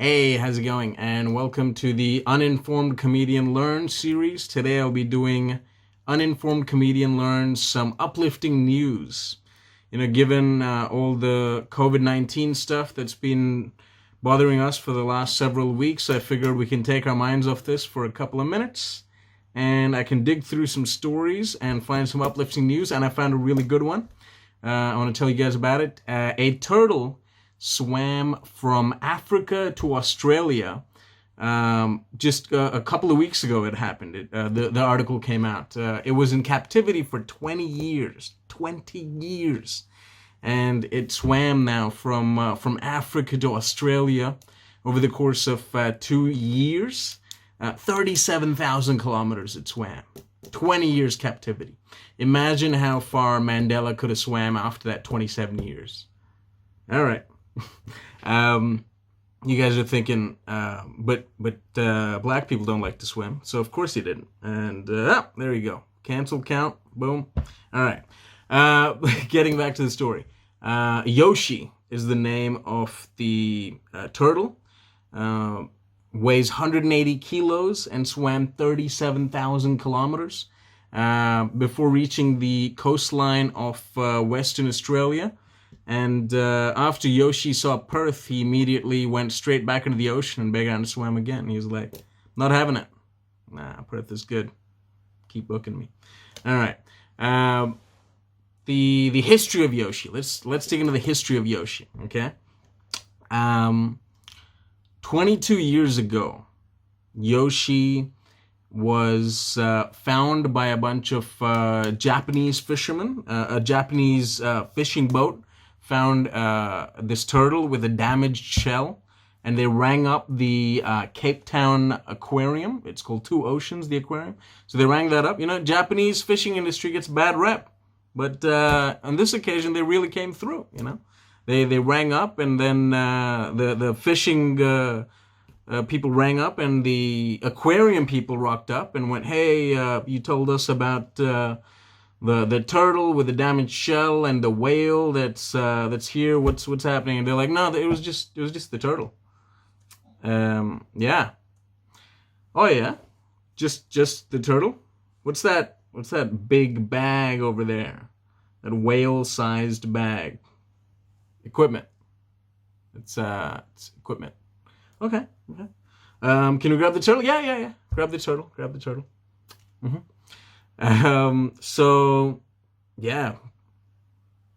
Hey, how's it going? And welcome to the Uninformed Comedian Learns series. Today I'll be doing Uninformed Comedian Learns some uplifting news. Given all the COVID-19 stuff that's been bothering us for the last several weeks, I figured we can take our minds off this for a couple of minutes. And I can dig through some stories and find some uplifting news. And I found a really good one. I want to tell you guys about it. A turtle swam from Africa to Australia. Just a couple of weeks ago it happened. The article came out. It was in captivity for 20 years. 20 years. And it swam now from Africa to Australia over the course of 2 years. 37,000 kilometers it swam. 20 years captivity. Imagine how far Mandela could have swam after that 27 years. All right. You guys are thinking, but black people don't like to swim, so of course he didn't. And there you go. Cancel count. Boom. All right. Getting back to the story. Yoshi is the name of the turtle. Weighs 180 kilos and swam 37,000 kilometers before reaching the coastline of Western Australia. And after Yoshi saw Perth, he immediately went straight back into the ocean and began to swim again. He was like, not having it. Nah, Perth is good. Keep booking me. All right. The history of Yoshi. Let's dig into the history of Yoshi, okay? 22 years ago, Yoshi was found by a bunch of Japanese fishermen. A Japanese fishing boat found this turtle with a damaged shell, and they rang up the Cape Town aquarium. It's called Two Oceans, the aquarium. So they rang that up. Japanese fishing industry gets bad rep, but on this occasion they really came through. They rang up, and then the fishing people rang up, and the aquarium people rocked up and went, "Hey, you told us about the turtle with the damaged shell and the whale that's here. What's happening?" And they're like, "No, it was just the turtle." Yeah. Oh yeah, just the turtle. What's that big bag over there? That whale-sized bag. Equipment. It's equipment. Okay. Can we grab the turtle? Yeah. Grab the turtle. So, yeah,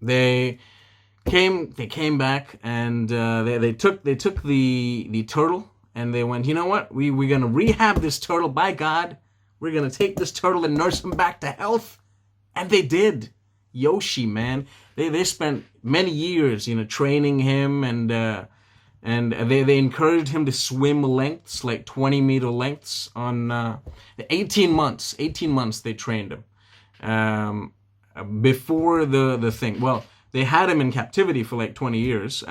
they came back, and they took the turtle, and they went, you know what? We're gonna rehab this turtle. By God, we're gonna take this turtle and nurse him back to health, and they did. Yoshi, man, they spent many years, training him, and they encouraged him to swim lengths, like 20-meter lengths, on 18 months. 18 months they trained him before the thing. Well, they had him in captivity for like 20 years,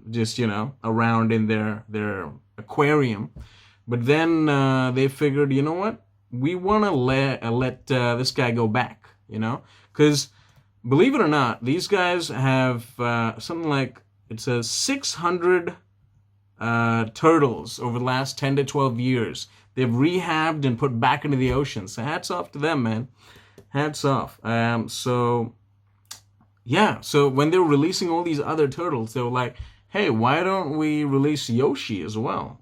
just around in their aquarium. But then they figured, you know what? We want to let this guy go back, because believe it or not, these guys have something like, it says 600 turtles over the last 10 to 12 years. They've rehabbed and put back into the ocean. So hats off to them, man. Hats off. So when they were releasing all these other turtles, they were like, hey, why don't we release Yoshi as well?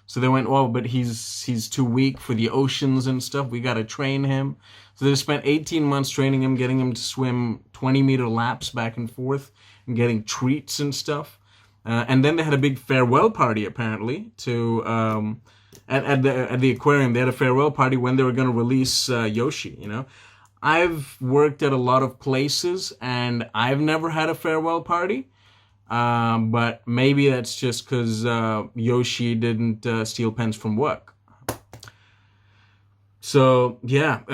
So they went, well, but he's too weak for the oceans and stuff. We got to train him. So they spent 18 months training him, getting him to swim 20-meter laps back and forth, and getting treats and stuff. And then they had a big farewell party, apparently, to at the aquarium. They had a farewell party when they were going to release Yoshi. I've worked at a lot of places, and I've never had a farewell party. But maybe that's just because Yoshi didn't steal pens from work. So, yeah,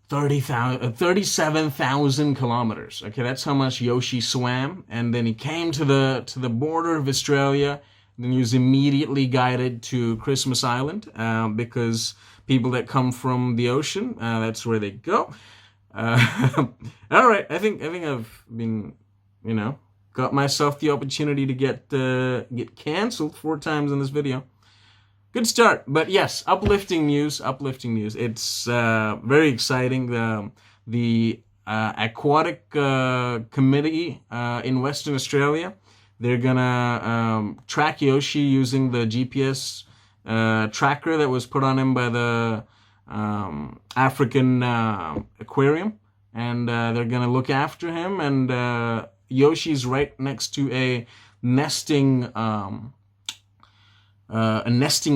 37,000 kilometers. Okay, that's how much Yoshi swam. And then he came to the border of Australia. Then he was immediately guided to Christmas Island because people that come from the ocean, that's where they go. All right, I think I've been, got myself the opportunity to get canceled 4 times in this video. Good start, but yes, uplifting news. It's very exciting. The aquatic committee in Western Australia, they're gonna track Yoshi using the GPS tracker that was put on him by the African aquarium, and they're gonna look after him. And Yoshi's right next to a nesting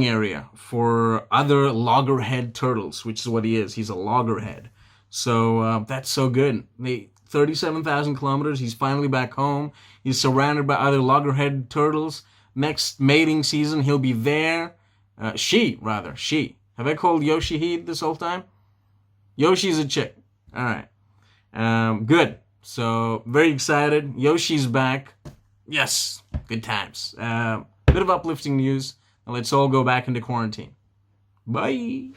area for other loggerhead turtles, which is what he is. He's a loggerhead. So that's so good. 37,000 kilometers. He's finally back home. He's surrounded by other loggerhead turtles. Next mating season, he'll be there. She. Have I called Yoshi he this whole time? Yoshi's a chick. All right. Good. So very excited. Yoshi's back. Yes. Good times. Bit of uplifting news. Now let's all go back into quarantine. Bye.